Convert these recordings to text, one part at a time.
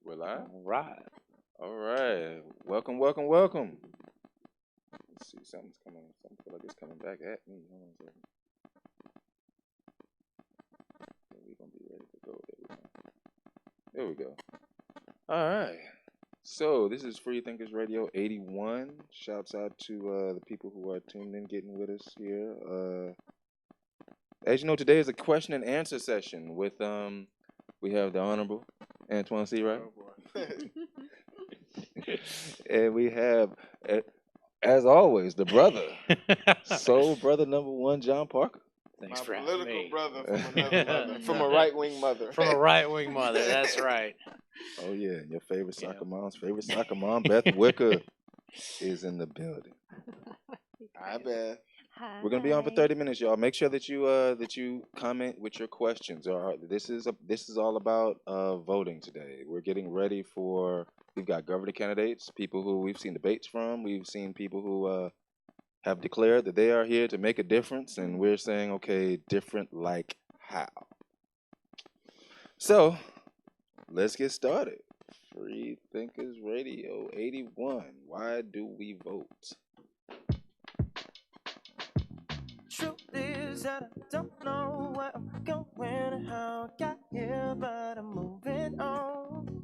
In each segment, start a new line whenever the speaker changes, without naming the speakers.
We're live?
All right.
All right. Welcome, welcome, welcome. Let's see. Something's coming. Something feel like it's coming back at me. Hold on a second. We're going to be ready to go. There we go. All right. So, this is Freethinkers Radio 81. Shouts out to the people who are tuned in, getting with us here. As you know, today is a question and answer session with, we have the Honorable Antoine C. Wright.
Oh, boy.
And we have, as always, the brother, soul brother number one, John Parker.
Thanks
My
for having
political
me.
brother from another mother, from a right-wing mother.
From a right-wing mother, that's right.
Oh, yeah, your favorite
Yeah.
soccer mom's favorite soccer mom, Beth Wicker, is in the building.
Hi, Beth.
Hi.
We're gonna be on for 30 minutes, y'all. Make sure that you comment with your questions. This is all about voting today. We're getting ready for. We've got governor candidates, people who we've seen debates from. We've seen people who have declared that they are here to make a difference, and we're saying, okay, different like how? So, let's get started. Free Thinkers Radio 81. Why do we vote?
Truth is that I don't know where I'm going and how I got here, but I'm moving on.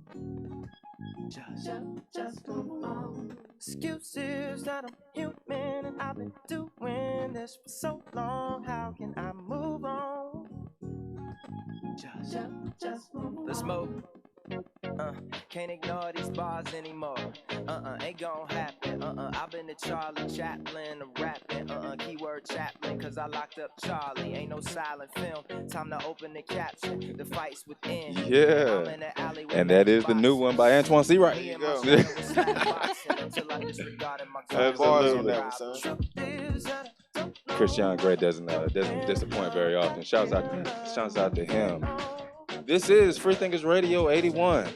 Just move on. Excuses that I'm human and I've been doing this for so long. How can I move on? Just move on. Let's move. Can't ignore these bars anymore. Ain't gon' happen. I've been to Charlie Chaplin, I'm rapping. Keyword Chaplin, cause I locked up Charlie. Ain't no silent film. Time to open the caption. The fights within.
Yeah.
I'm in the alley with
And that is the new one by Antoine C. Wright.
me and
There
my
you go.
brother was slapboxing until I disregarded my
Some bars on that one, son.
Truth is that I don't know
Christian Gray doesn't disappoint very often. Shouts out to him. This is Free Thinkers Radio 81.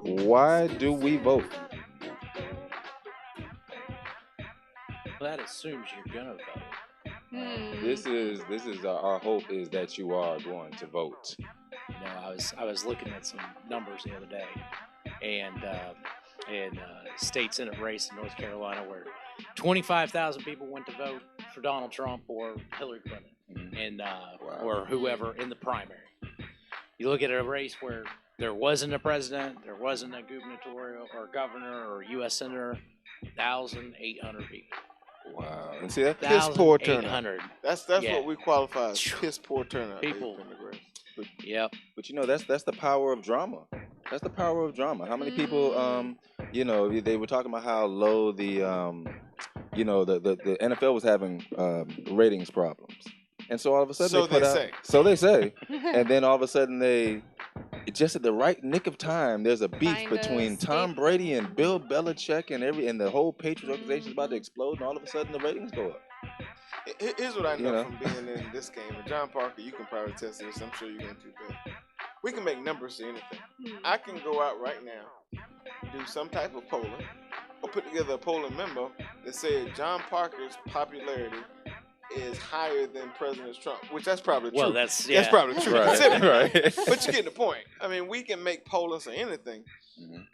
Why do we vote?
Well, that assumes you're gonna vote.
This is our hope is that you are going to vote.
You know, I was looking at some numbers the other day, and in states in a race in North Carolina where 25,000 people went to vote for Donald Trump or Hillary Clinton, and or whoever in the primary. You look at a race where there wasn't a president, there wasn't a gubernatorial or governor or U.S. senator, 1,800 people.
Wow. And see that
Piss poor turnout.
1,800.
That's
Yeah.
what we qualify as piss poor turnout.
People.
in the race.
Yep.
But you know that's the power of drama. That's the power of drama. How many people you know, they were talking about how low the you know, the NFL was having ratings problems. And so all of a sudden
So
they put
they
out,
say.
so they say, and then all of a sudden they, just at the right nick of time, there's a beef
Find
between
a
Tom
scapegoat.
Brady and Bill Belichick and the whole Patriots organization is about to explode, and all of a sudden the ratings go up.
Here's what I know,
You know.
from being in this game. And John Parker, you can probably test this. I'm sure you're going to do that. We can make numbers to anything. I can go out right now, do some type of polling, or put together a polling memo that said John Parker's popularity is higher than President Trump, which that's probably true.
Well, that's
That's probably true.
Right,
Consider it.
right.
But you get the point. I mean, we can make polls or anything.
Mhm.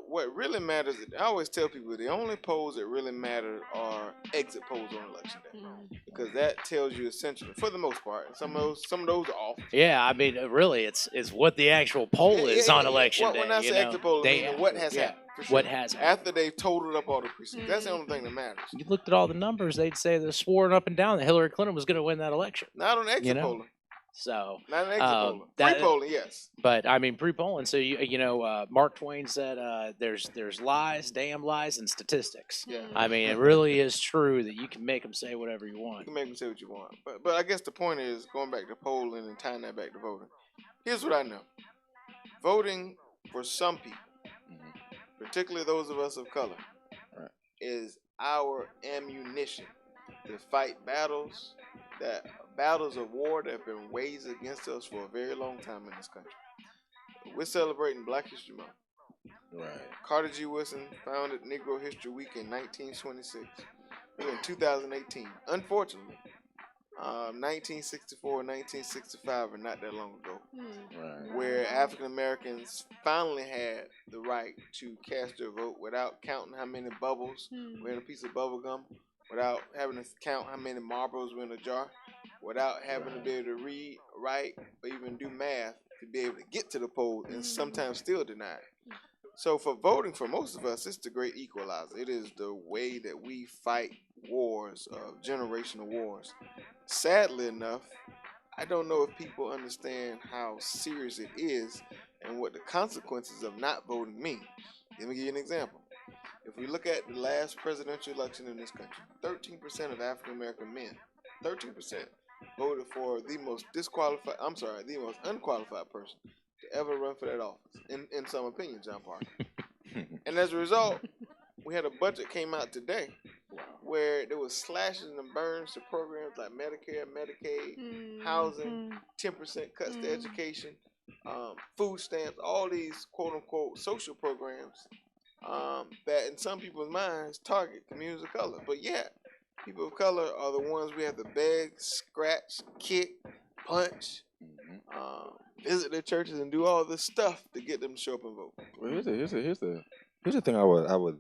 What really matters, I always tell people, the only polls that really matter are exit polls on election day, because that tells you essentially, for the most part. Some of those are off.
Yeah, I mean, really, it's what the actual poll is on election day.
When I
you
say
know?
exit polls, I mean what has happened. For sure.
What has happened.
After they've totaled up all the precincts, that's the only thing that matters.
You looked at all the numbers; they'd say they're sworn up and down that Hillary Clinton was going to win that election.
Not on exit
You know?
polling.
So,
Not an exit polling.
that-
Free polling, yes.
but I mean, pre-polling. So you know, Mark Twain said, "There's lies, damn lies, and statistics."
Yeah.
I mean, it really is true that you can make them say whatever you
You
want.
can make them say what you want. But I guess the point is, going back to polling and tying that back to voting. Here's what I know. Voting for some people, particularly those of us of color,
Right.
is our ammunition to fight battles of war that have been waged against us for a very long time in this country. We're celebrating Black History Month.
Right.
Carter G. Woodson founded Negro History Week in 1926. We're in 2018. Unfortunately, 1964 and 1965 are not that long ago.
Right.
where African Americans finally had the right to cast their vote without counting how many bubbles were in a piece of bubble gum, without having to count how many marbles were in a jar, without having to be able to read, write, or even do math to be able to get to the poll, and sometimes still denied. So for voting, for most of us, it's the great equalizer. It is the way that we fight wars, generational wars. Sadly enough, I don't know if people understand how serious it is and what the consequences of not voting mean. Let me give you an example. If we look at the last presidential election in this country, 13% of African American men, 13% voted for the most unqualified person to ever run for that office, in some opinion, John Parker. And as a result, we had a budget came out today where there was slashes and burns to programs like Medicare, Medicaid, housing, 10% cuts to education, food stamps, all these quote-unquote social programs that in some people's minds target communities of color. But yet, people of color are the ones we have to beg, scratch, kick, punch, visit their churches and do all this stuff to get them to show up and vote.
Well, here's the thing I would.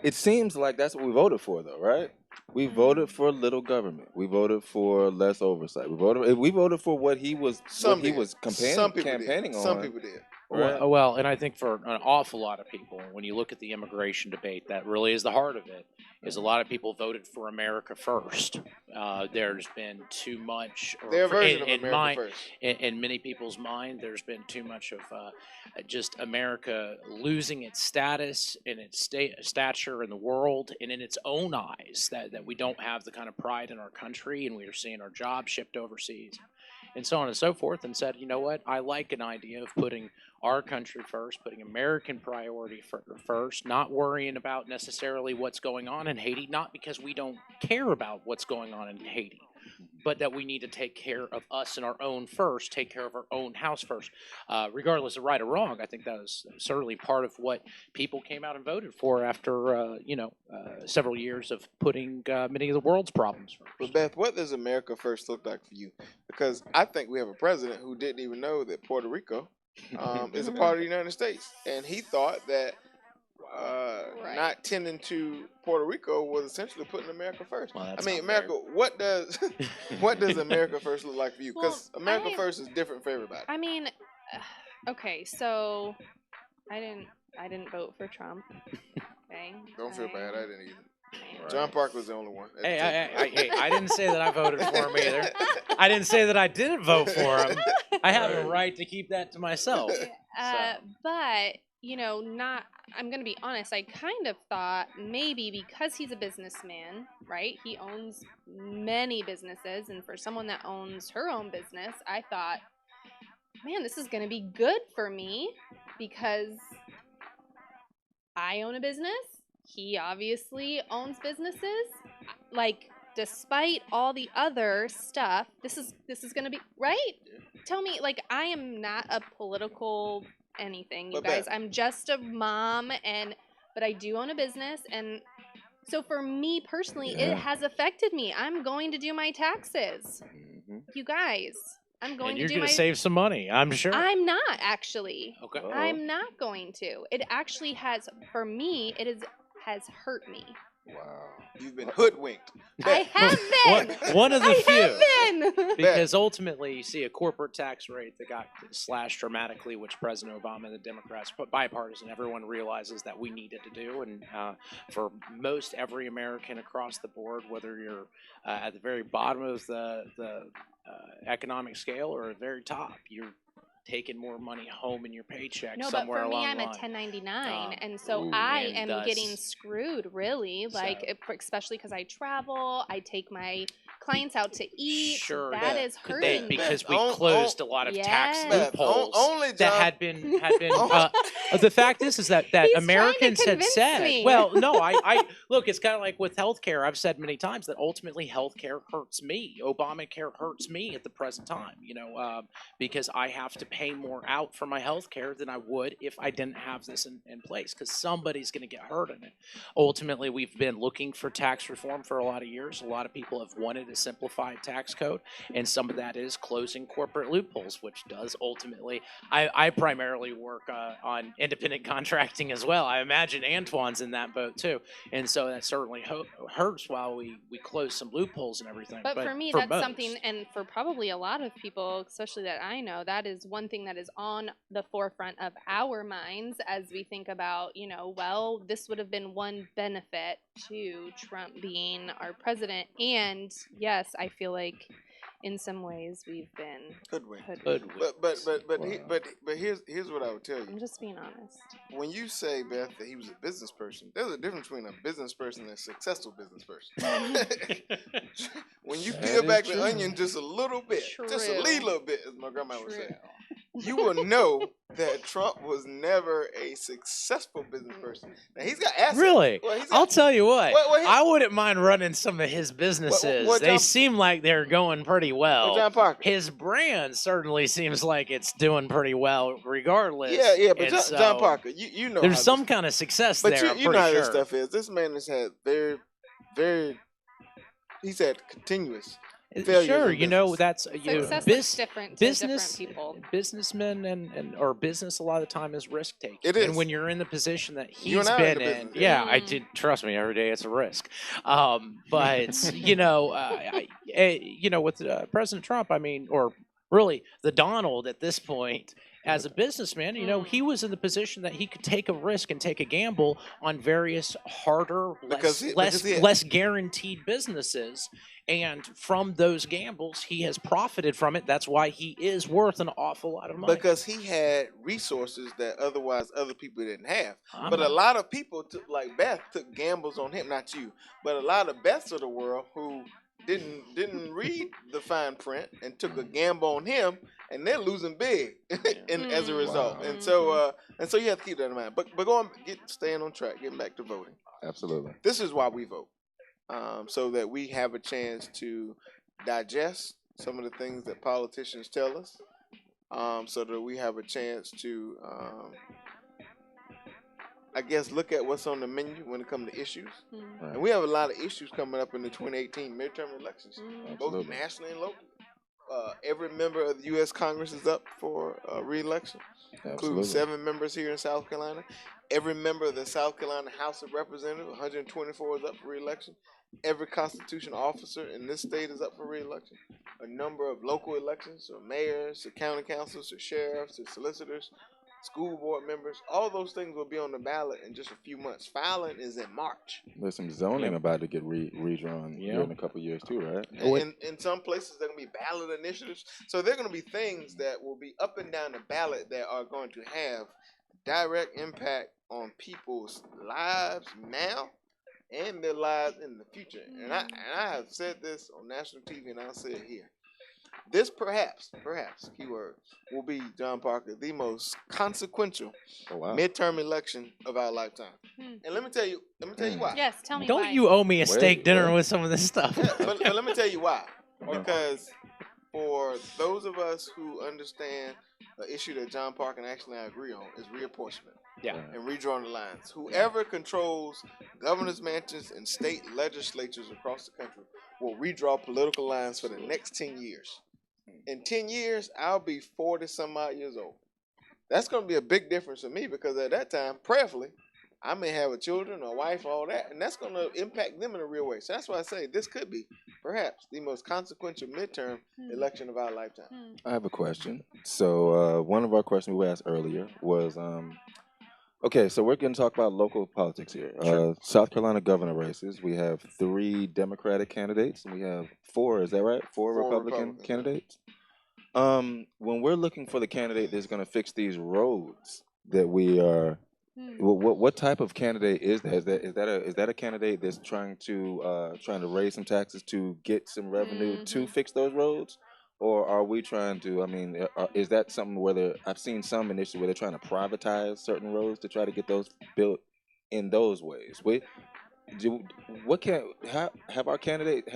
It seems like that's what we voted for, though, right? We voted for little government. We voted for less oversight. We voted for what he was campaigning on.
Some people did.
Right?
Well, and I think for an awful lot of people, when you look at the immigration debate, that really is the heart of it, is a lot of people voted for America first. There's been too much...
Their version of America first.
In many people's mind, there's been too much of just America losing its status and its stature in the world and in its own eyes, that we don't have the kind of pride in our country, and we are seeing our jobs shipped overseas, and so on and so forth, and said, you know what, I like an idea of putting our country first, putting American priority first, not worrying about necessarily what's going on in Haiti, not because we don't care about what's going on in Haiti, but that we need to take care of us and our own first, take care of our own house first. Regardless of right or wrong, I think that was certainly part of what people came out and voted for after, several years of putting many of the world's problems first.
But Beth, what does America first look like for you? Because I think we have a president who didn't even know that Puerto Rico is a part of the United States. And he thought that not tending to Puerto Rico was essentially putting America first.
Well,
I mean, America, what does America first look like for you? Because America first is different for everybody.
I mean, okay, so I didn't vote for Trump. Okay.
Don't feel bad. I didn't either. John Parker was the only one.
Hey, I didn't say that I voted for him either. I didn't say that I didn't vote for him. I have a right to keep that to myself.
But, I'm going to be honest, I kind of thought maybe because he's a businessman, right? He owns many businesses, and for someone that owns her own business, I thought, man, this is going to be good for me because I own a business. He obviously owns businesses. Like, despite all the other stuff, this is going to be right. Tell me, like, I am not a political anything, you guys. I'm just a mom, but I do own a business, and so for me personally, it has affected me. I'm going to do my taxes, you guys. I'm going to do.
You're going to save some money, I'm sure.
I'm not actually.
Okay.
I'm not going to. It actually has, for me, has hurt me.
Wow. You've been hoodwinked.
I have been.
One of the few.
Have been.
Because ultimately, you see a corporate tax rate that got slashed dramatically, which President Obama and the Democrats, bipartisan, everyone realizes that we needed to do. And for most every American across the board, whether you're at the very bottom of the economic scale or at the very top, you're taking more money home in your paycheck somewhere along the line.
No, but for me, I'm a 1099, and so I am getting screwed, really. Like, especially because I travel, I take my clients out to eat.
Sure,
that is hurting.
Because we closed a lot of tax loopholes
only
that had been The fact is that
He's trying to
Americans had
convince
said,
me.
well, no, I look, it's kind of like with healthcare. I've said many times that ultimately healthcare hurts me. Obamacare hurts me at the present time, because I have to pay more out for my healthcare than I would if I didn't have this in place, because somebody's going to get hurt in it. Ultimately, we've been looking for tax reform for a lot of years. A lot of people have wanted a simplified tax code, and some of that is closing corporate loopholes, which does ultimately. I primarily work on independent contracting as well. I imagine Antoine's in that boat too, and so that certainly hurts while we close some loopholes and everything.
But for me,
for
that's
most,
something, and for probably a lot of people, especially that I know, that is one thing that is on the forefront of our minds as we think about, well, this would have been one benefit to Trump being our president. And yes, I feel like in some ways we've been
Hoodwinked.
Hoodwinked.
But here's what I would tell you.
I'm just being honest.
When you say, Beth, that he was a business person, there's a difference between a business person and a successful business person. When you peel back the onion just a little bit, just a little bit, as my grandma would say, you will know that Trump was never a successful business person. Now, he's got assets.
Really?
Well,
I'll tell you what. I wouldn't mind running some of his businesses. They seem like they're going pretty well.
John Parker.
His brand certainly seems like it's doing pretty well, regardless.
Yeah, but John Parker, you know,
there's some kind of success there.
But you know how this stuff is. This man has had he's had continuous.
Sure, that's
different to different people.
Businessmen and or business a lot of the time is risk taking.
It is.
And when you're in the position that he's been in, I did trust me, every day it's a risk. But with President Trump, or really the Donald at this point. As a businessman, he was in the position that he could take a risk and take a gamble on various harder, less guaranteed businesses. And from those gambles, he has profited from it. That's why he is worth an awful lot of money.
Because he had resources that otherwise other people didn't have. But a lot of people, like Beth, took gambles on him. Not you, but a lot of Beths of the world who didn't read the fine print and took a gamble on him, and they're losing big, and as a result.
Wow.
And so you have to keep that in mind. But staying on track, getting back to voting.
Absolutely.
This is why we vote, so that we have a chance to digest some of the things that politicians tell us, so that we have a chance to, look at what's on the menu when it comes to issues.
Right.
And we have a lot of issues coming up in the 2018 midterm elections, both
Absolutely.
nationally and locally. Every member of the U.S. Congress is up for re-election, including 7 members here in South Carolina. Every member of the South Carolina House of Representatives, 124, is up for re-election. Every constitutional officer in this state is up for re-election. A number of local elections, so mayors, to county councils, to sheriffs, to solicitors, school board members, all those things will be on the ballot in just a few months. Filing is in March.
There's some zoning about to get redrawn here in a couple of years too, right?
And in some places, there are going to be ballot initiatives. So there are going to be things that will be up and down the ballot that are going to have direct impact on people's lives now and their lives in the future. And I have said this on national TV, and I'll say it here. This perhaps, keyword, will be, John Parker, the most consequential midterm election of our lifetime. And let me tell you why.
Yes, tell me
Don't
why.
you owe me a steak dinner with some of this stuff?
Yeah, but let me tell you why. Because for those of us who understand the issue that John Parker and actually I agree on is reapportionment.
Yeah.
And redrawing the lines. Whoever controls governor's mansions and state legislatures across the country will redraw political lines for the next 10 years. In 10 years, I'll be 40 some odd years old. That's going to be a big difference for me because at that time, prayerfully, I may have a children, a wife, all that, and that's going to impact them in a real way. So that's why I say this could be perhaps the most consequential midterm election of our lifetime.
I have a question. So one of our questions we asked earlier was, okay, so we're going to talk about local politics here.
Sure.
South Carolina governor races. We have 3 Democratic candidates, and we have 4. Is that right? 4 Republican candidates. When we're looking for the candidate that's going to fix these roads that we are, what type of candidate is that? Is that a candidate that's trying to raise some taxes to get some revenue to fix those roads, or are we trying to? I mean, is that something where I've seen some initiatives where they're trying to privatize certain roads to try to get those built in those ways. Have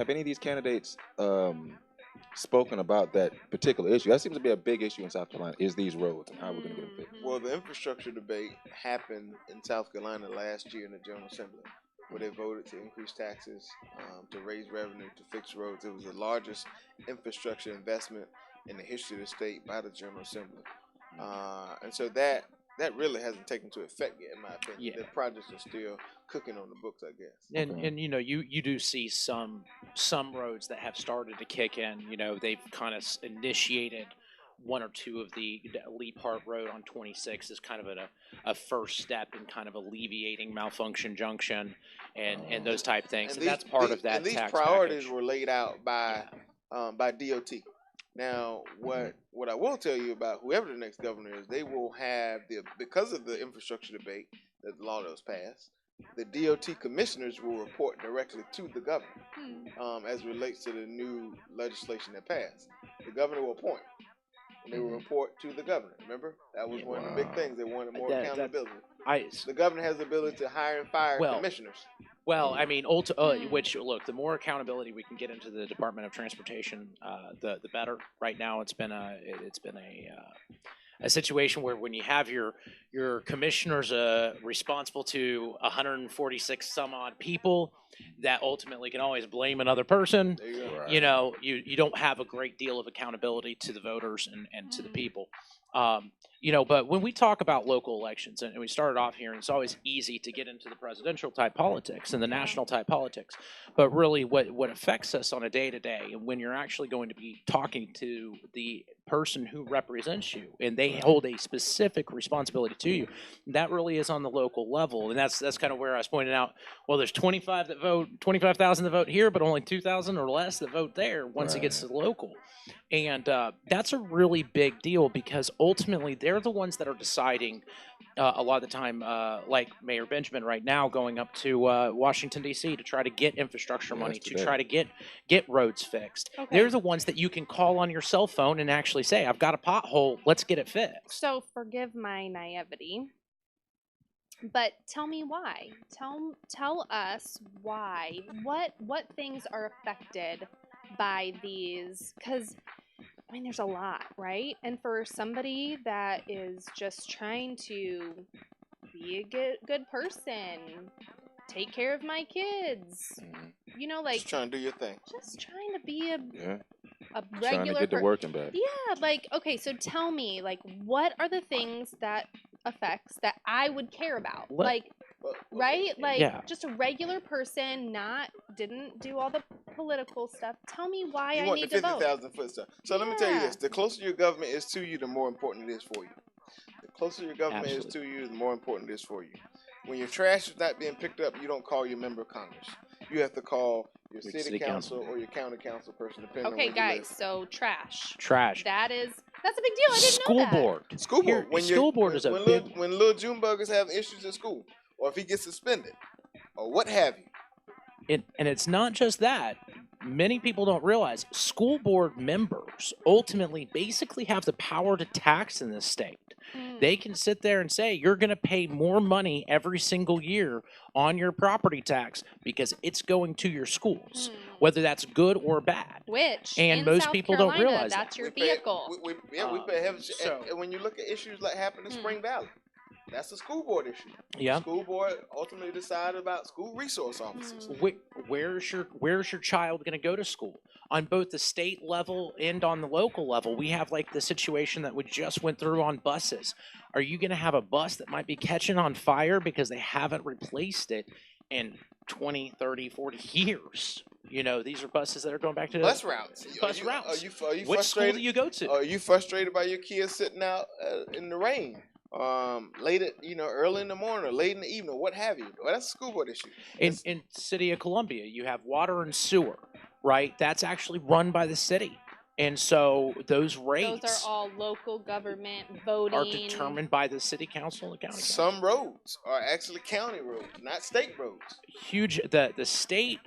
any of these candidates spoken about that particular issue? That seems to be a big issue in South Carolina. Is these roads and how we're going to get them fixed?
Well, the infrastructure debate happened in South Carolina last year in the General Assembly, where they voted to increase taxes, to raise revenue, to fix roads. It was the largest infrastructure investment in the history of the state by the General Assembly. And so that really hasn't taken to effect yet, in my opinion.
Yeah.
The projects are still cooking on the books, I guess.
And you know, you do see some roads that have started to kick in. You know, they've kind of initiated one or two of the Lee Park Road on 26 is kind of a first step in kind of alleviating Malfunction Junction and those type things. And that's part of that.
And these
tax
priorities
package.
were laid out by DOT. Now, what I will tell you about whoever the next governor is, they will have because of the infrastructure debate that the law that was passed, the DOT commissioners will report directly to the governor as it relates to the new legislation that passed. The governor will appoint, and they will report to the governor. Remember, that was one of the big things. They wanted more accountability. The governor has the ability to hire and fire commissioners.
Well, I mean, which look, the more accountability we can get into the Department of Transportation, the better. Right now, it's been a situation where when you have your commissioners responsible to 146 some odd people that ultimately can always blame another person,
There you go.
Right.
you know, you don't have a great deal of accountability to the voters and to the people. You know, but when we talk about local elections, and we started off here, and it's always easy to get into the presidential type politics and the national type politics, but really what affects us on a day-to-day, and when you're actually going to be talking to the person who represents you, and they hold a specific responsibility to you, that really is on the local level. And that's kind of where I was pointing out, well, there's 25,000 that vote here, but only 2,000 or less that vote there once it gets to the local. And that's a really big deal, because ultimately they're the ones that are deciding a lot of the time, like Mayor Benjamin right now going up to Washington, D.C. to try to get infrastructure money, to try to get roads fixed.
Okay.
They're the ones that you can call on your cell phone and actually say, I've got a pothole, let's get it fixed.
So forgive my naivety, but tell me why. Tell us why. What things are affected by these? Because I mean, there's a lot, right? And for somebody that is just trying to be a good person, take care of my kids, you know, like
Just trying to do your thing.
just trying to be a
Trying to
regular
get to working back.
Yeah, like, okay, so tell me, like, what are the things that affects that I would care about? Like, right? Like, just a regular person, didn't do all the political stuff. Tell me why I need to vote.
50,000-foot stuff. So let me tell you this: the closer your government is to you, the more important it is for you. The closer your government is to you, the more important it is for you. When your trash is not being picked up, you don't call your member of Congress. You have to call your city council or your county council person, depending on where you
guys,
live.
so trash.
That's
a big deal. I didn't know that.
School board.
School board is a big
when little Junebug is having issues at school, or if he gets suspended, or what have you.
And it's not just that. Many people don't realize school board members ultimately basically have the power to tax in this state. They can sit there and say, you're going to pay more money every single year on your property tax because it's going to your schools, whether that's good or bad.
Which,
and
in
most
South
people
Carolina,
don't realize
that's your
We pay-
vehicle.
we pay heavy. And when you look at issues like happened in Spring Valley, that's a school board issue.
Yeah.
The school board ultimately decided about school resource officers.
Where's your child going to go to school? On both the state level and on the local level, we have like the situation that we just went through on buses. Are you going to have a bus that might be catching on fire because they haven't replaced it in 20, 30, 40 years? You know, these are buses that are going back to
Bus routes.
Bus routes.
Are you
Which school
frustrated?
do you go to?
Are you frustrated by your kids sitting out in the rain? Late at, early in the morning or late in the evening, what have you? Well, that's a school board issue.
In City of Columbia, you have water and sewer, right? That's actually run by the city. And so those rates
Those are all local government voting.
are determined by the city council and the county council.
Some roads are actually county roads, not state roads.
The state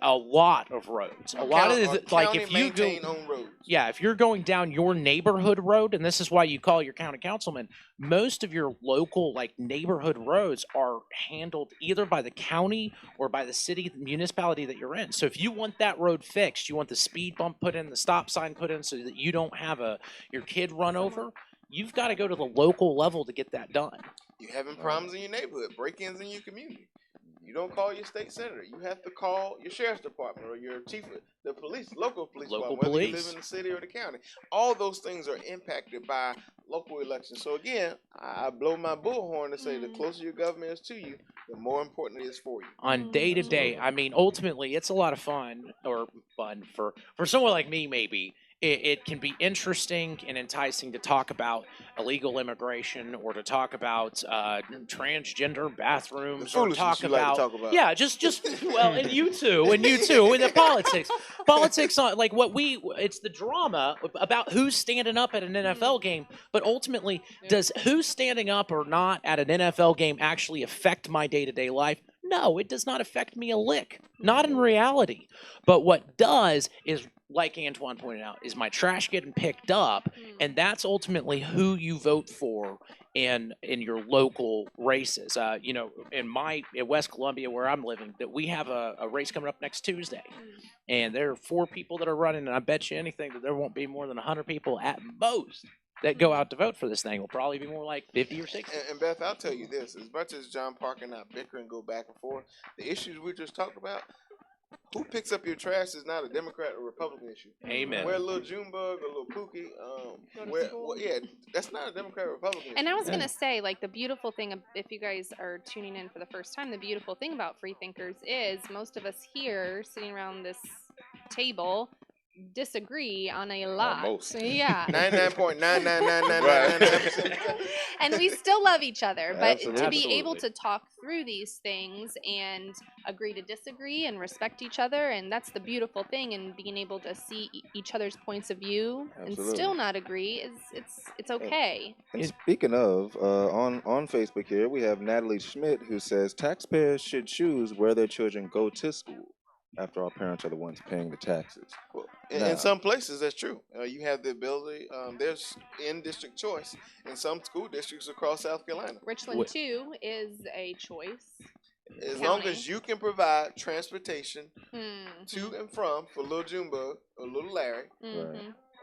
a lot of roads. A lot of like if you go,
own roads.
yeah, if you're going down your neighborhood road, and this is why you call your county councilman, most of your local like neighborhood roads are handled either by the county or by the city, the municipality that you're in. So if you want that road fixed, you want the speed bump put in, the stop sign put in, so that you don't have your kid run over, you've got to go to the local level to get that done.
You're having problems in your neighborhood, break-ins in your community. You don't call your state senator. You have to call your sheriff's department or your chief of the police, local police department, whether you live in the city or the county. All those things are impacted by local elections. So again, I blow my bullhorn to say the closer your government is to you, the more important it is for you.
On day to day, I mean, ultimately, it's a lot of fun for someone like me, maybe. It can be interesting and enticing to talk about illegal immigration or to talk about transgender bathrooms or talk about, yeah, just well, and you too, with the politics on like it's the drama about who's standing up at an NFL game, but ultimately, does who's standing up or not at an NFL game actually affect my day-to-day life? No, it does not affect me a lick. Not in reality. But what does is, like Antoine pointed out, is my trash getting picked up, and that's ultimately who you vote for in your local races. In West Columbia, where I'm living, that we have a race coming up next Tuesday, and there are 4 people that are running, and I bet you anything that there won't be more than 100 people at most that go out to vote for this thing. Will probably be more like 50 or 60.
And Beth, I'll tell you this: as much as John Parker and I bicker and go back and forth, the issues we just talked about, who picks up your trash is not a Democrat or Republican issue.
Amen.
Where a little Junebug, a little Pookie, that's not a Democrat or Republican issue.
And I was going to say, like, the beautiful thing, if you guys are tuning in for the first time, the beautiful thing about Freethinkers is most of us here sitting around this table disagree on a lot.
Most.
Yeah.
99.99999%.
And we still love each other. But
Absolutely.
to be able to talk through these things and agree to disagree and respect each other, and that's the beautiful thing, and being able to see each other's points of view and still not agree it's okay.
And speaking of, on Facebook here, we have Natalie Schmidt who says taxpayers should choose where their children go to school. After all, parents are the ones paying the taxes.
Well, in some places, that's true. You have the ability. There's in-district choice in some school districts across South Carolina.
Richland 2 is a choice.
As long as you can provide transportation to and from for little Junebug or little Larry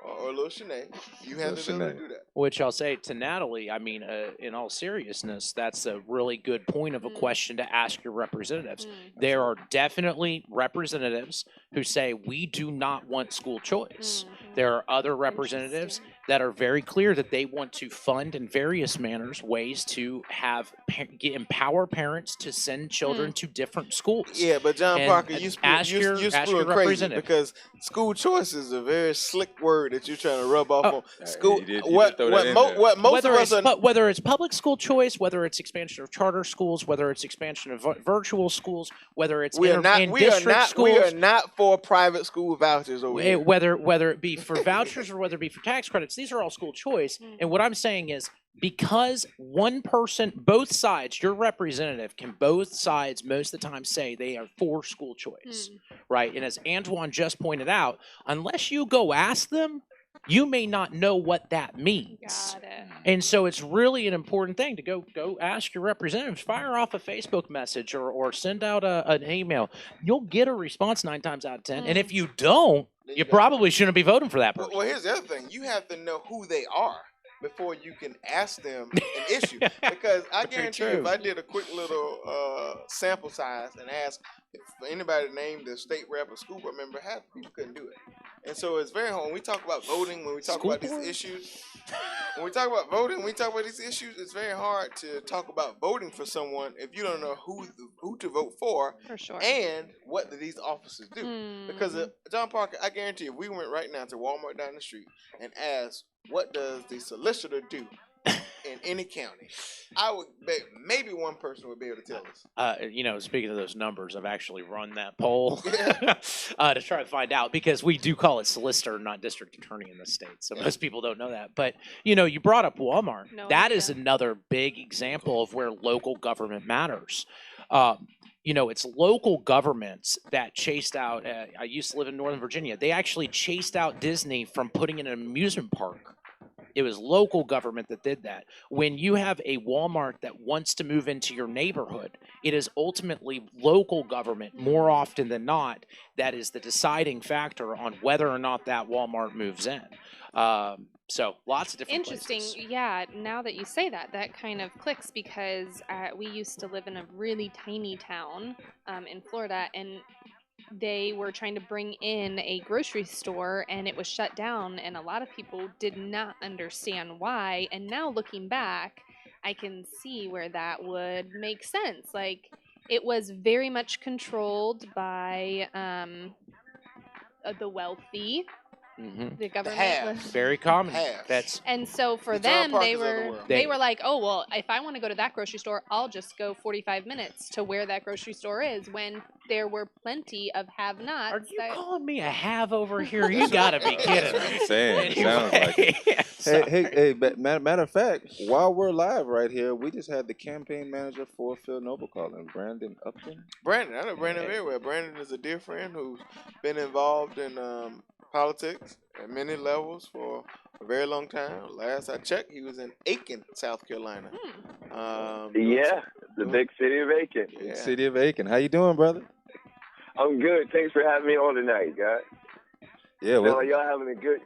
or little Shanae, you have the ability to do that.
Which I'll say to Natalie, I mean, in all seriousness, that's a really good point of a question to ask your representatives. There are definitely representatives who say we do not want school choice. There are other representatives that are very clear that they want to fund in various manners ways to empower parents to send children to different schools.
Yeah, but John Parker, you're screwing crazy because school choice is a very slick word that you're trying to rub off on school.
Whether it's public school choice, whether it's expansion of charter schools, whether it's expansion of virtual schools, whether it's district schools,
we are not for private school vouchers over here.
Whether it be for vouchers or whether it be for tax credits, these are all school choice. And what I'm saying is, because one person, both sides, your representative can both sides most of the time say they are for school choice, right? And as Antoine just pointed out, unless you go ask them, you may not know what that means.
Got it.
And so it's really an important thing to go ask your representatives. Fire off a Facebook message or send out an email. You'll get a response 9 times out of 10. And if you don't, you probably shouldn't be voting for that person.
Well, here's the other thing. You have to know who they are before you can ask them an issue. Because I guarantee you, if I did a quick little sample size and asked for anybody to name the state rep or school board member, half the people couldn't do it. And so it's very hard. When we talk about voting, when we talk about these issues, it's very hard to talk about voting for someone if you don't know who to vote for
sure.
and what do these officers do. Because John Parker, I guarantee if we went right now to Walmart down the street and asked, what does the solicitor do in any county, I would bet maybe one person would be able to tell us.
Speaking of those numbers, I've actually run that poll to try to find out, because we do call it solicitor, not district attorney in the state. So most people don't know that. But, you brought up Walmart. That is another big example of where local government matters. it's local governments that chased out. I used to live in Northern Virginia. They actually chased out Disney from putting in an amusement park. It was local government that did that. When you have a Walmart that wants to move into your neighborhood, it is ultimately local government, more often than not, that is the deciding factor on whether or not that Walmart moves in. So lots of different
Interesting.
places.
Yeah, now that you say that, that kind of clicks because we used to live in a really tiny town in Florida, and they were trying to bring in a grocery store and it was shut down, and a lot of people did not understand why. And now looking back, I can see where that would make sense. Like, it was very much controlled by the wealthy.
Mm-hmm.
The government
haves.
was
Very common.
Halves.
That's
and so for
The John
them,
Parkers
they
of the
were
world.
they were like, oh well, if I want to go to that grocery store, I'll just go 45 minutes to where that grocery store is. When there were plenty of have-nots.
Are you
that,
calling me a have over here? You gotta be kidding
That's what
me.
I'm saying. It sounds like it.
Sorry.
Hey, but matter of fact, while we're live right here, we just had the campaign manager for Phil Noble calling, Brandon Upton.
Brandon, I know Brandon very well. Brandon is a dear friend who's been involved in politics at many levels for a very long time. Last I checked, he was in Aiken, South Carolina.
Yeah, the big city of Aiken.
Yeah.
City of Aiken. How you doing, brother?
I'm good. Thanks for having me on tonight, guys.
Yeah, well,
Y'all having a good,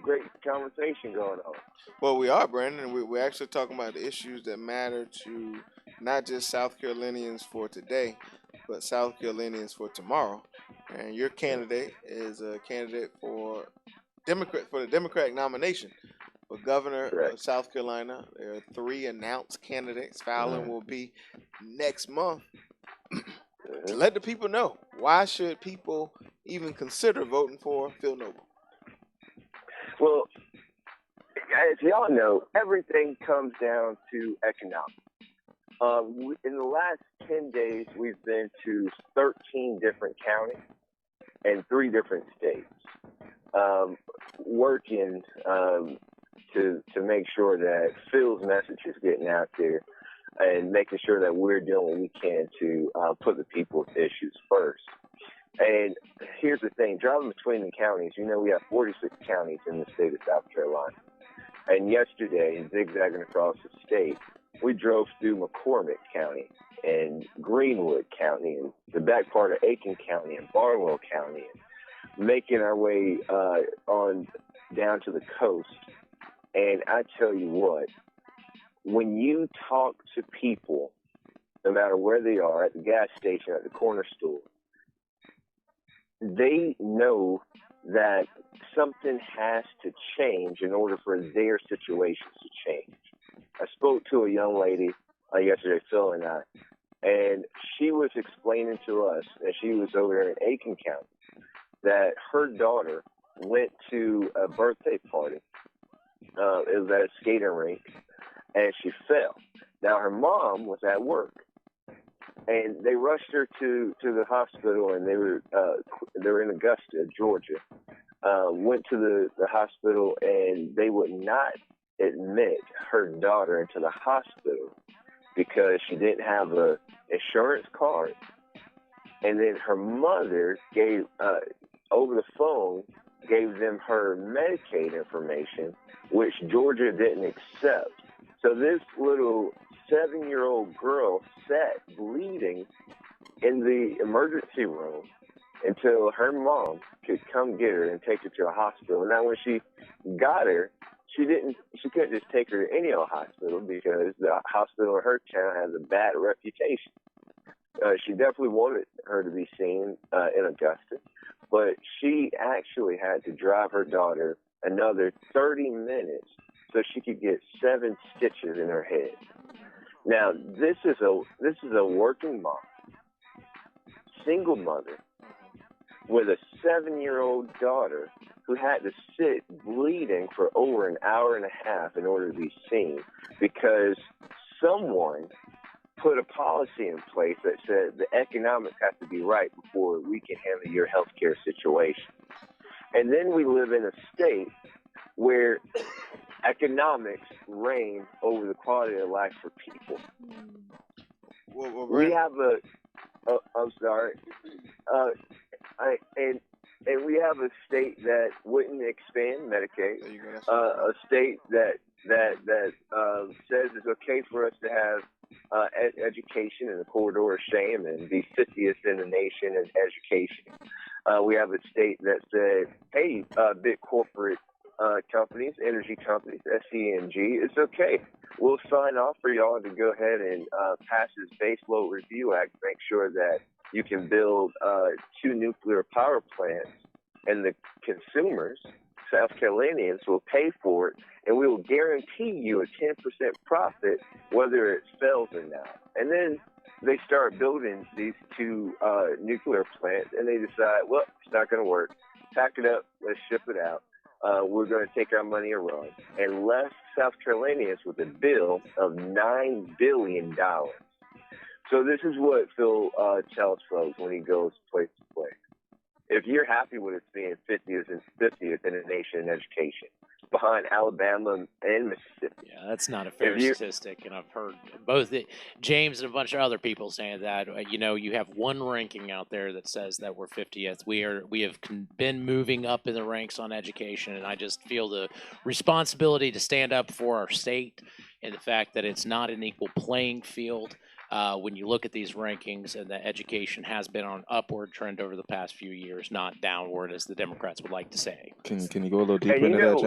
great conversation going on.
Well, we are, Brandon. We're actually talking about the issues that matter to not just South Carolinians for today, but South Carolinians for tomorrow. And your candidate is a candidate for the Democratic nomination for governor
Correct.
of South Carolina. There are 3 announced candidates. Filing will be next month. To let the people know, why should people even consider voting for Phil Noble?
Well, as y'all know, everything comes down to economics. In the last 10 days, we've been to 13 different counties and 3 different states, working to make sure that Phil's message is getting out there and making sure that we're doing what we can to put the people's issues first. And here's the thing, driving between the counties, we have 46 counties in the state of South Carolina. And yesterday, zigzagging across the state, we drove through McCormick County and Greenwood County and the back part of Aiken County and Barnwell County, and making our way on down to the coast. And I tell you what, when you talk to people, no matter where they are, at the gas station, at the corner store, they know that something has to change in order for their situations to change. I spoke to a young lady yesterday, Phil and I, and she was explaining to us, and she was over there in Aiken County, that her daughter went to a birthday party. It was at a skating rink, and she fell. Now, her mom was at work, and they rushed her to the hospital, and they were in Augusta, Georgia. Went to the hospital, and they would not admit her daughter into the hospital because she didn't have a insurance card. And then her mother gave over the phone gave them her Medicaid information, which Georgia didn't accept. So this little 7-year-old girl sat bleeding in the emergency room until her mom could come get her and take her to a hospital. Now, when she got her, she couldn't just take her to any old hospital because the hospital in her town has a bad reputation. She definitely wanted her to be seen in Augusta, but she actually had to drive her daughter another 30 minutes so she could get 7 stitches in her head. Now, this is a working mom, single mother, with a 7-year-old daughter who had to sit bleeding for over an hour and a half in order to be seen because someone put a policy in place that said the economics have to be right before we can handle your health care situation. And then we live in a state where economics reign over the quality of life for people.
Well,
We have I'm sorry. Uh, and we have a state that wouldn't expand Medicaid.
There you go. That's
A state that says it's okay for us to have education in the corridor of shame and be 50th in the nation in education. We have a state that said, hey, big corporate companies, energy companies, SCNG, it's okay. We'll sign off for y'all to go ahead and pass this Base Load Review Act, make sure that you can build 2 nuclear power plants, and the consumers, South Carolinians, will pay for it, and we will guarantee you a 10% profit whether it fails or not. And then they start building these 2 nuclear plants, and they decide, well, it's not going to work. Pack it up. Let's ship it out. We're going to take our money and run, and left South Carolinians with a bill of $9 billion. So this is what Phil tells folks when he goes place to place. If you're happy with us being 50th in the nation in education, behind Alabama and Mississippi.
Yeah, that's not a fair statistic, and I've heard both James and a bunch of other people saying that. You have one ranking out there that says that we're 50th. We have been moving up in the ranks on education, and I just feel the responsibility to stand up for our state and the fact that it's not an equal playing field. When you look at these rankings, and that education has been on an upward trend over the past few years, not downward, as the Democrats would like to say.
Can you go a little deeper into that,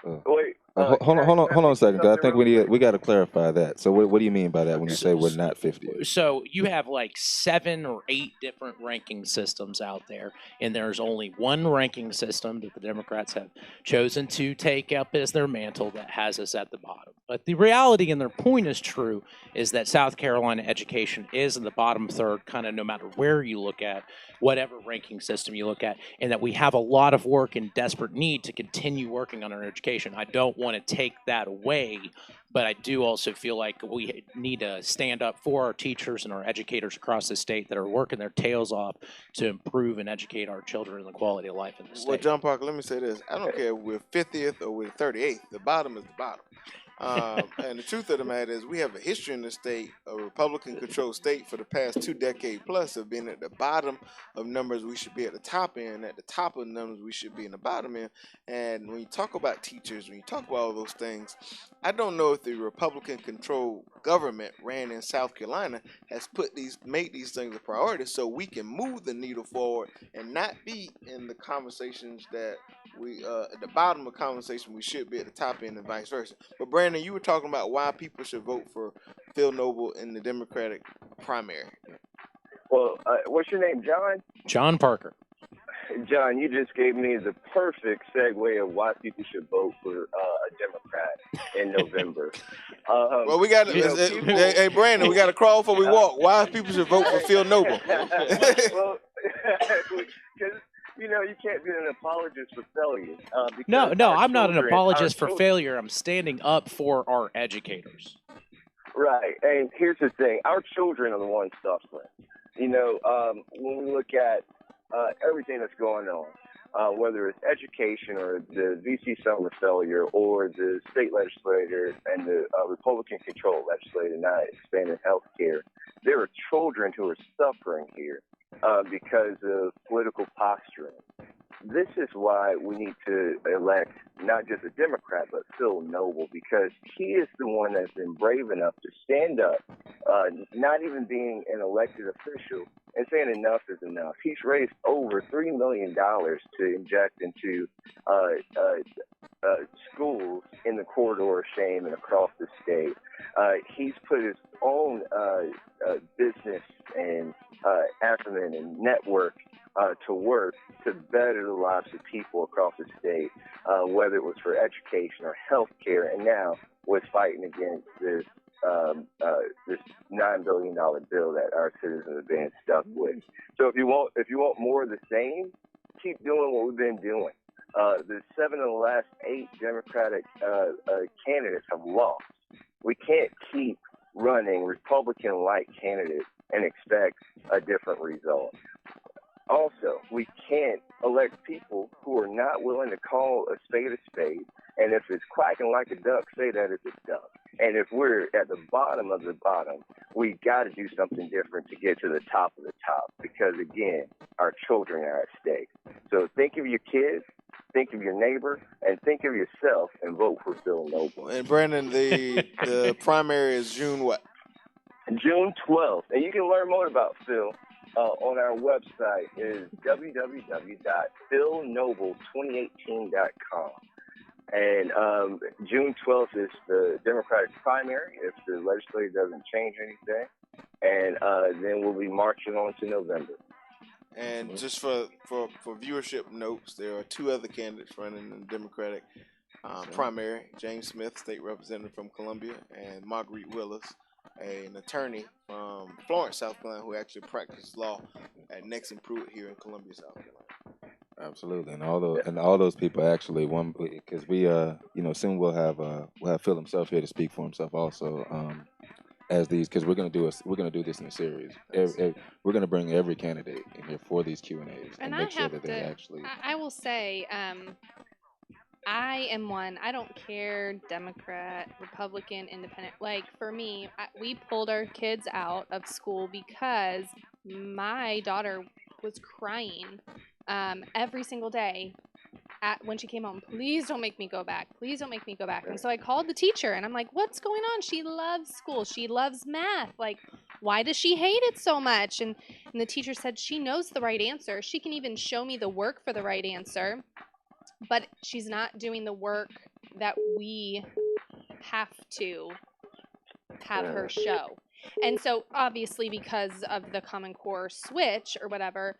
John?
Wait.
Hold on a second, because I think we got to clarify that. So what do you mean by that when you say we're not 50?
So you have like 7 or 8 different ranking systems out there, and there's only one ranking system that the Democrats have chosen to take up as their mantle that has us at the bottom. But the reality, and their point is true, is that South Carolina education is in the bottom third, kind of no matter where you look at, whatever ranking system you look at, and that we have a lot of work and desperate need to continue working on our education. I don't want to take that away, but I do also feel like we need to stand up for our teachers and our educators across the state that are working their tails off to improve and educate our children and the quality of life in the state.
Well, John Parker, let me say this. I don't care if we're 50th or we're 38th. The bottom is the bottom. And the truth of the matter is we have a history in the state, a Republican-controlled state for the past 2 decades plus of being at the bottom of numbers we should be at the top end, at the top of numbers we should be in the bottom end. And when you talk about teachers, when you talk about all those things, I don't know if the Republican-controlled government ran in South Carolina has made these things a priority so we can move the needle forward and not be in the conversations that we at the bottom of the conversation we should be at the top end and vice versa. But Brandon, you were talking about why people should vote for Phil Noble in the Democratic primary.
Well, what's your name, John?
John Parker.
John, you just gave me the perfect segue of why people should vote for a Democrat in November.
Well, we got hey Brandon, we got to crawl before we walk. Why people should vote for Phil Noble?
Well, because you can't be an apologist for failure.
No, I'm not an apologist for failure. I'm standing up for our educators.
Right, and here's the thing: our children are the ones suffering. When we look at everything that's going on, whether it's education or the VC summer failure or the state legislature and the Republican-controlled legislature not expanding health care, there are children who are suffering here because of political posturing. This is why we need to elect not just a Democrat, but Phil Noble, because he is the one that's been brave enough to stand up, not even being an elected official, and saying enough is enough. He's raised over $3 million to inject into schools in the corridor of shame and across the state. He's put his own business and acumen and network to work to better the lives of people across the state, whether it was for education or health care, and now was fighting against this $9 billion bill that our citizens have been stuck with. So if you want more of the same, keep doing what we've been doing. The 7 of the last 8 Democratic candidates have lost. We can't keep running Republican-like candidates and expect a different result. Also, we can't elect people who are not willing to call a spade, and if it's quacking like a duck, say that it's a duck. And if we're at the bottom of the bottom, we got to do something different to get to the top of the top because, again, our children are at stake. So think of your kids, think of your neighbor, and think of yourself and vote for Phil Noble.
And Brandon, the primary is June what?
June 12th. And you can learn more about Phil on our website is www.philnoble2018.com. And June 12th is the Democratic primary if the legislature doesn't change anything. And then we'll be marching on to November.
And just for viewership notes, there are two other candidates running in the Democratic primary. James Smith, state representative from Columbia, and Marguerite Willis, an attorney from Florence, South Carolina, who actually practiced law at Nexon Pruitt here in Columbia, South Carolina.
Absolutely, and all those people actually because we soon we'll have Phil himself here to speak for himself also. As these, because we're gonna do this in a series. We're gonna bring every candidate in here for these Q&As and make sure that they actually.
I will say, I am one. I don't care, Democrat, Republican, Independent. Like for me, we pulled our kids out of school because my daughter was crying every single day. When she came home, please don't make me go back. Please don't make me go back. And so I called the teacher and I'm like, what's going on? She loves school. She loves math. Like, why does she hate it so much? And the teacher said she knows the right answer. She can even show me the work for the right answer, but she's not doing the work that we have to have her show. And so obviously because of the Common Core switch or whatever,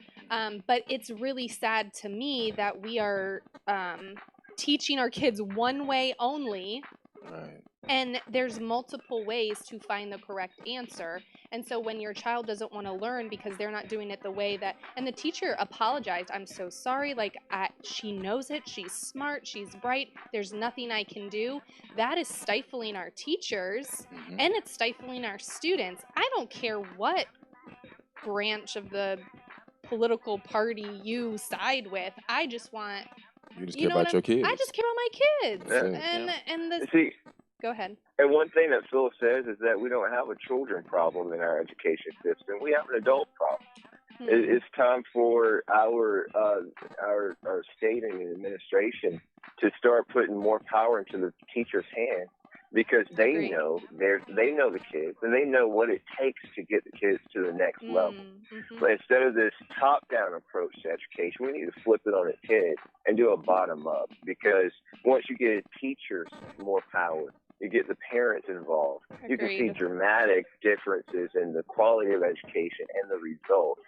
but it's really sad to me that we are teaching our kids one way only.
Right.
And there's multiple ways to find the correct answer. And so when your child doesn't want to learn because they're not doing it the way that, and the teacher apologized, I'm so sorry, like she knows it, she's smart, she's bright, there's nothing I can do. That is stifling our teachers, and it's stifling our students. I don't care what branch of the political party you side with. I just want,
you just care about your kids.
I just care about my kids. And the
See,
go ahead.
And one thing that Phil says is that we don't have a children problem in our education system. We have an adult problem. It's time for our state and administration to start putting more power into the teachers' hands because they know the kids and they know what it takes to get the kids to the next level. But instead of this top-down approach to education, we need to flip it on its head and do a bottom-up because once you get teachers more power, you get the parents involved.
Agreed.
You can see dramatic differences in the quality of education and the results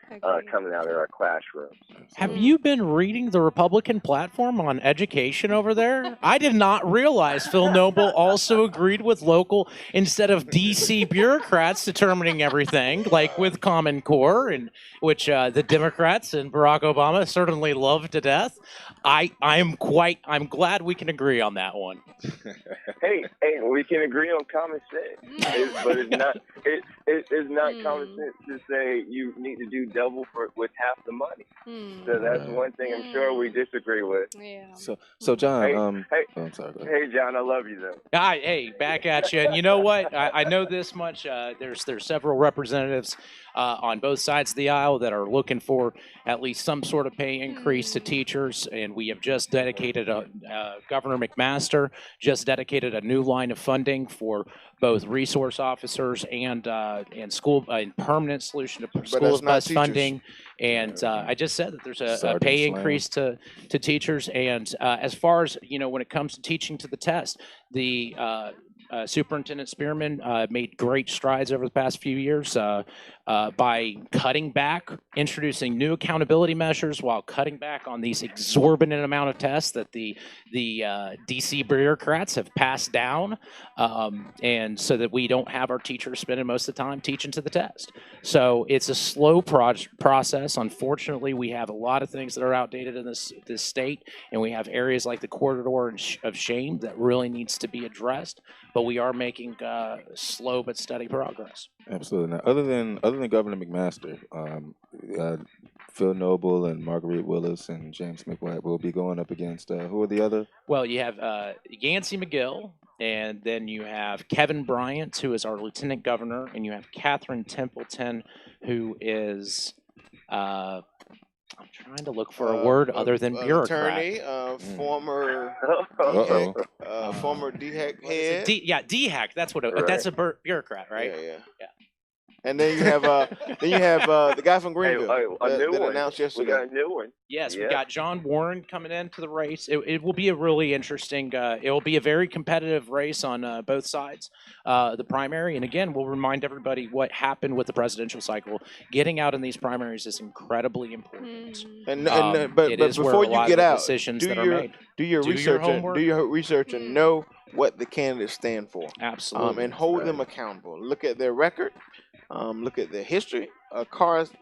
coming out of our classrooms.
Have you been reading the Republican platform on education over there? I did not realize Phil Noble also agreed with local instead of D.C. bureaucrats determining everything, like with Common Core, and which the Democrats and Barack Obama certainly love to death. I'm glad we can agree on that one.
Hey, we can agree on common sense, but it's not common sense to say you need to do double with half the money. So that's one thing I'm sure we disagree with.
Yeah.
So John,
I'm sorry. Hey, John, I love you though.
Hey, back at you. And you know what? I know this much. There's several representatives on both sides of the aisle that are looking for at least some sort of pay increase to teachers, and we have just dedicated Governor McMaster just dedicated a new line of funding for both resource officers and school permanent solution to school bus funding. And I just said that there's a pay increase to teachers. And as far as when it comes to teaching to the test, the Superintendent Spearman made great strides over the past few years by cutting back, introducing new accountability measures while cutting back on these exorbitant amount of tests that the D.C. bureaucrats have passed down, and so that we don't have our teachers spending most of the time teaching to the test. So it's a slow process. Unfortunately, we have a lot of things that are outdated in this state, and we have areas like the corridor of shame that really needs to be addressed. But we are making slow but steady progress.
Absolutely. Now, other than Governor McMaster, Phil Noble and Marguerite Willis and James McWhite will be going up against who are the other?
Well, you have Yancey McGill And then you have Kevin Bryant, who is our lieutenant governor, and you have Catherine Templeton, who is I'm trying to look for a word other than bureaucrat.
Attorney, former
Uh-oh.
former DHEC
What is it?
head.
DHEC. That's what.
Right.
That's a bureaucrat, right?
Yeah. And then you have the guy from Greenville
a new
that
one.
announced
We
yesterday.
got a new one.
Yes, we
Yeah.
got John Warren coming into the race. It will be a really interesting. It will be a very competitive race on both sides. The primary, and again, we'll remind everybody what happened with the presidential cycle. Getting out in these primaries is incredibly important.
But
it is where
before
a
you
lot
get
of the
out,
decisions
do
that
your
are made.
do your
Do your
research
homework.
and do your research and know what the candidates stand for.
Absolutely.
And hold them accountable. Look at their record. Look at their history. Carfax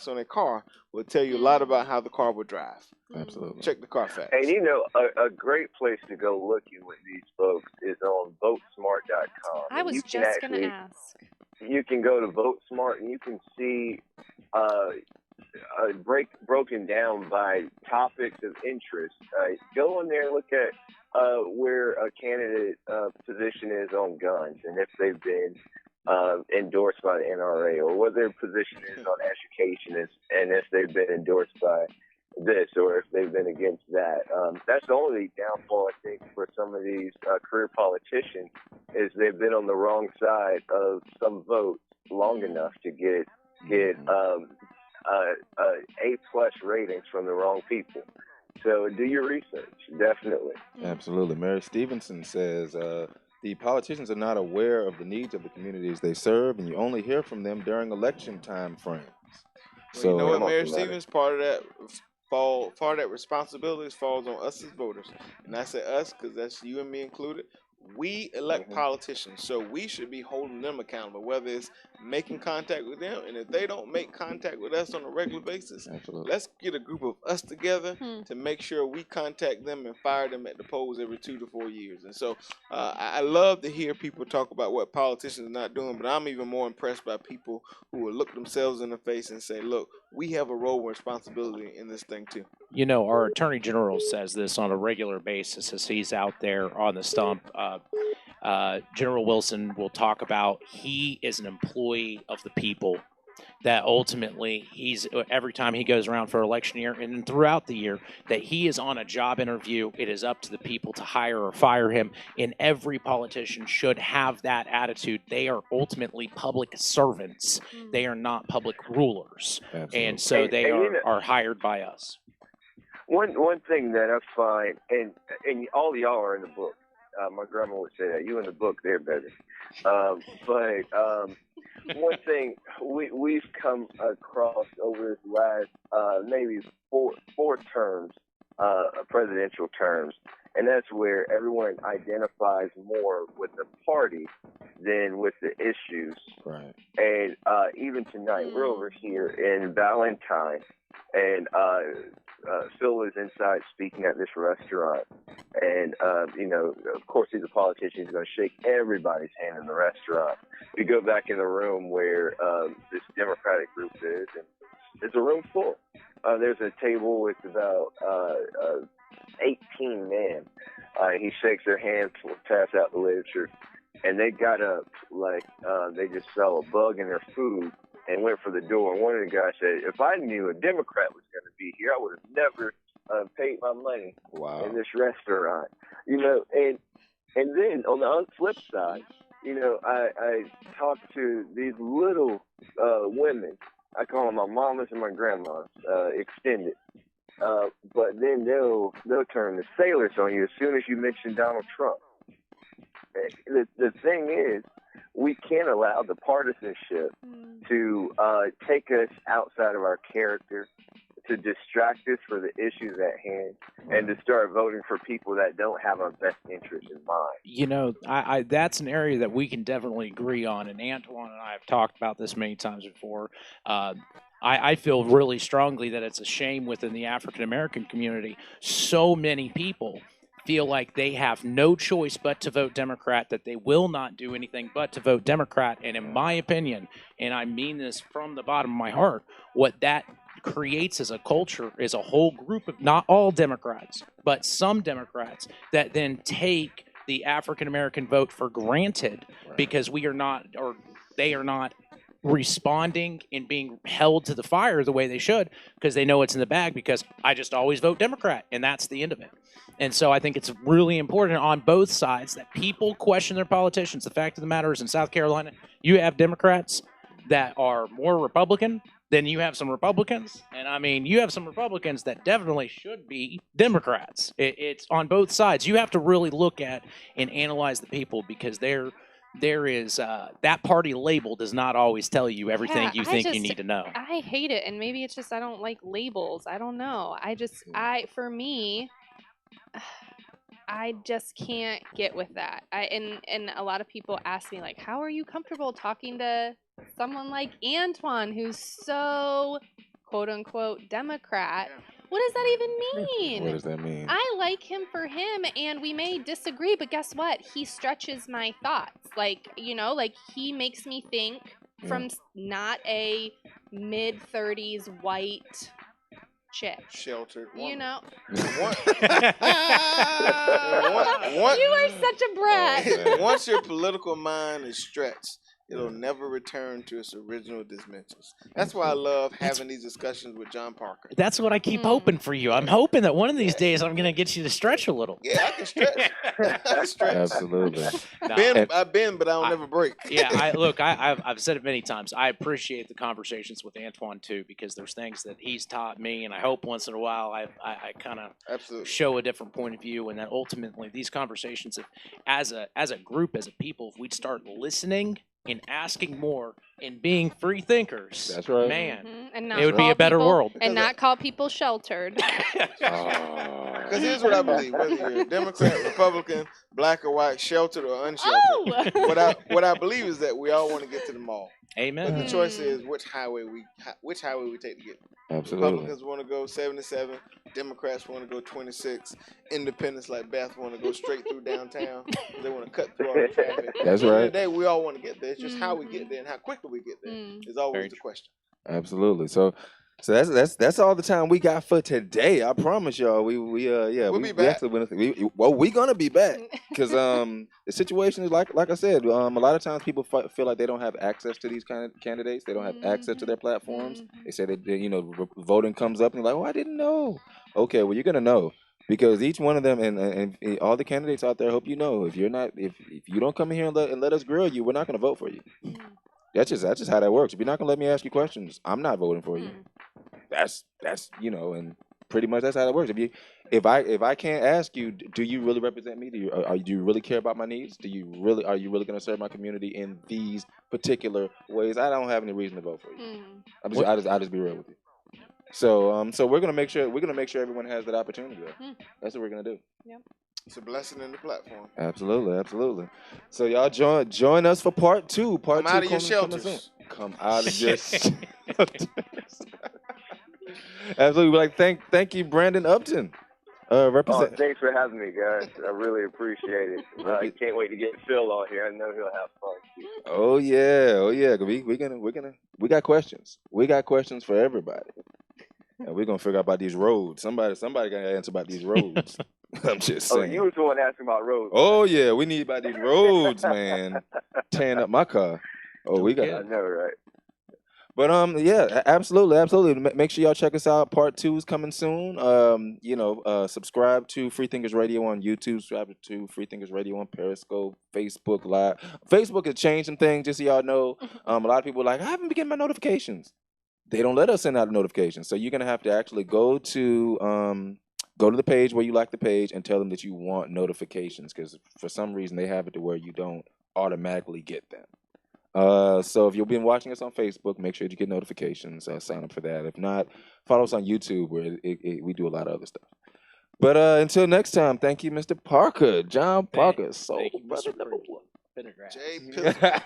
on a car will tell you a lot about how the car will drive.
Absolutely.
Check the Carfax.
And a great place to go looking with these folks is on votesmart.com.
I was just going to ask.
You can go to VoteSmart and you can see broken down by topics of interest. Go in there and look at where a candidate position is on guns and if they've been endorsed by the NRA, or what their position is on education and if they've been endorsed by this or if they've been against that. That's the only downfall, I think, for some of these career politicians is they've been on the wrong side of some votes long enough to get A+ ratings from the wrong people. So do your research, definitely.
Absolutely. Mary Stevenson says the politicians are not aware of the needs of the communities they serve, and you only hear from them during election time frames.
So you know what, Mayor
Stevens,
Stevens, part of that responsibility falls on us as voters, and I say us because that's you and me included. We elect politicians, so we should be holding them accountable, whether it's making contact with them, and if they don't make contact with us on a regular basis,
Absolutely.
let's get a group of us together to make sure we contact them and fire them at the polls every 2 to 4 years. And so I love to hear people talk about what politicians are not doing, but I'm even more impressed by people who will look themselves in the face and say, look, we have a role and responsibility in this thing too.
You know, our Attorney General says this on a regular basis as he's out there on the stump. General Wilson will talk about he is an employee of the people, that ultimately he's every time he goes around for election year and throughout the year that he is on a job interview. It is up to the people to hire or fire him, and every politician should have that attitude. They are ultimately public servants. They are not public rulers.
Absolutely.
And so they are hired by us.
One thing that I find, and all y'all are in the book. My grandma would say that you in the book, they're better. But one thing we've come across over this last maybe four terms, presidential terms, and that's where everyone identifies more with the party than with the issues.
Right.
And even tonight, we're over here in Valentine, and Phil is inside speaking at this restaurant. And, of course, he's a politician. He's going to shake everybody's hand in the restaurant. We go back in the room where this Democratic group is, and it's a room full. There's a table with about 18 men. He shakes their hands, pass out the literature, and they got up like they just saw a bug in their food and went for the door. And one of the guys said, if I knew a Democrat was going to be here, I would have never paid my money in this restaurant. And then on the flip side, I talked to these little women. I call them my mamas and my grandmas, extended. But then they'll turn the sailors on you as soon as you mention Donald Trump. The thing is, we can't allow the partisanship to take us outside of our character, to distract us for the issues at hand, and to start voting for people that don't have our best interests in mind.
I that's an area that we can definitely agree on, and Antoine and I have talked about this many times before. I feel really strongly that it's a shame within the African American community. So many people feel like they have no choice but to vote Democrat, that they will not do anything but to vote Democrat. And in my opinion, and I mean this from the bottom of my heart, what that creates as a culture is a whole group of, not all Democrats, but some Democrats that then take the African American vote for granted because we are not, or they are not responding and being held to the fire the way they should because they know it's in the bag because I just always vote Democrat and that's the end of it. And so I think it's really important on both sides that people question their politicians. The fact of the matter is in South Carolina, you have Democrats that are more Republican than you have some Republicans. And I mean, you have some Republicans that definitely should be Democrats. It's on both sides. You have to really look at and analyze the people because there is that party label does not always tell you everything you think you need to know.
I hate it, and maybe it's just I don't like labels. I don't know. For me, I just can't get with that. And a lot of people ask me like, how are you comfortable talking to someone like Antoine, who's so quote unquote Democrat? What does that even mean?
What does that mean?
I like him for him, and we may disagree, but guess what? He stretches my thoughts. Like, like he makes me think from not a mid-30s white chick.
Sheltered woman.
You know?
One-
You are such a brat.
Once your political mind is stretched, it'll never return to its original dimensions. That's why I love having these discussions with John Parker.
That's what I keep hoping for you. I'm hoping that one of these days I'm going to get you to stretch a little.
Yeah, I can stretch. I can stretch.
Absolutely.
I bend, but I'll never break.
Yeah, I've said it many times. I appreciate the conversations with Antoine too because there's things that he's taught me, and I hope once in a while I kind of show a different point of view, and that ultimately these conversations, as a group, as a people, if we'd start listening and asking more and being free thinkers.
That's right.
Man,
and not
it would be a better world.
And not call people sheltered.
Because here's what I believe: whether you're a Democrat, Republican, black or white, sheltered or unsheltered, what I believe is that we all want to get to the mall.
Amen.
But the choice is which highway we take to get there.
Absolutely.
Republicans want to go 77. Democrats want to go 26. Independents like Beth want to go straight through downtown. They want to cut through all the traffic.
That's
At the end of
right.
the day, we all want to get there. It's just how we get there and how quickly we get there is always the question.
Absolutely. So that's all the time we got for today. I promise y'all. We'll
be back.
We're gonna be back because the situation is like I said. A lot of times people feel like they don't have access to these kind of candidates. They don't have access to their platforms. They say that voting comes up and they're like, oh, I didn't know. Okay, well you're gonna know because each one of them and all the candidates out there. I hope you know if you don't come in here and let us grill you, we're not gonna vote for you. That's just how that works. If you're not gonna let me ask you questions, I'm not voting for you. That's and pretty much that's how it works. If I can't ask you, do you really represent me? Do you really care about my needs? Are you really going to serve my community in these particular ways? I don't have any reason to vote for you. I'll just be real with you. So we're gonna make sure everyone has that opportunity. That's what we're gonna do.
Yep.
It's a blessing in the platform.
Absolutely. So y'all join us for part 2.
Come out of your shelters.
Come out of your shelters. Absolutely. Like thank you, Brandon Upton. Represent.
Thanks for having me, guys. I really appreciate it. I can't wait to get Phil on here. I know he'll have fun too.
Oh yeah. We got questions. We got questions for everybody. And we're gonna figure out about these roads. Somebody gotta answer about these roads. I'm just saying.
Oh, you was the one asking about roads.
Oh yeah, we need about these roads, man. Tearing up my car. Oh, we got.
I know, right?
But yeah, absolutely. Make sure y'all check us out. Part 2 is coming soon. Subscribe to Freethinkers Radio on YouTube. Subscribe to Freethinkers Radio on Periscope, Facebook Live. Facebook has changed some things, just so y'all know. A lot of people are like, I haven't been getting my notifications. They don't let us send out notifications, so you're gonna have to actually go to the page where you like the page and tell them that you want notifications, because for some reason they have it to where you don't automatically get them. So if you've been watching us on Facebook, make sure you get notifications. Sign up for that. If not, follow us on YouTube where we do a lot of other stuff. But until next time, thank you, Mr. Parker, John Parker, Soul Brother number 1.
Jay Pilgrim.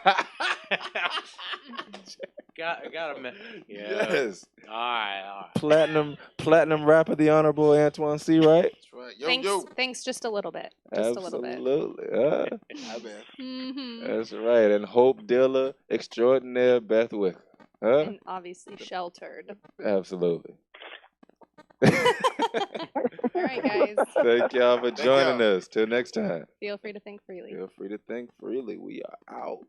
Got a minute. Yeah.
Yes.
All right.
Platinum rapper, the Honorable Antoine C. Right?
That's right. Yo.
Thanks, just a little bit. Just a little bit.
Absolutely.
I bet.
That's right. And Hope Dealer extraordinaire Beth Wicker.
And obviously sheltered.
Absolutely.
All right, guys.
Thank y'all for
Thank
joining
y'all.
us. Till next time.
Feel free to think freely.
Feel free to think freely. We are out.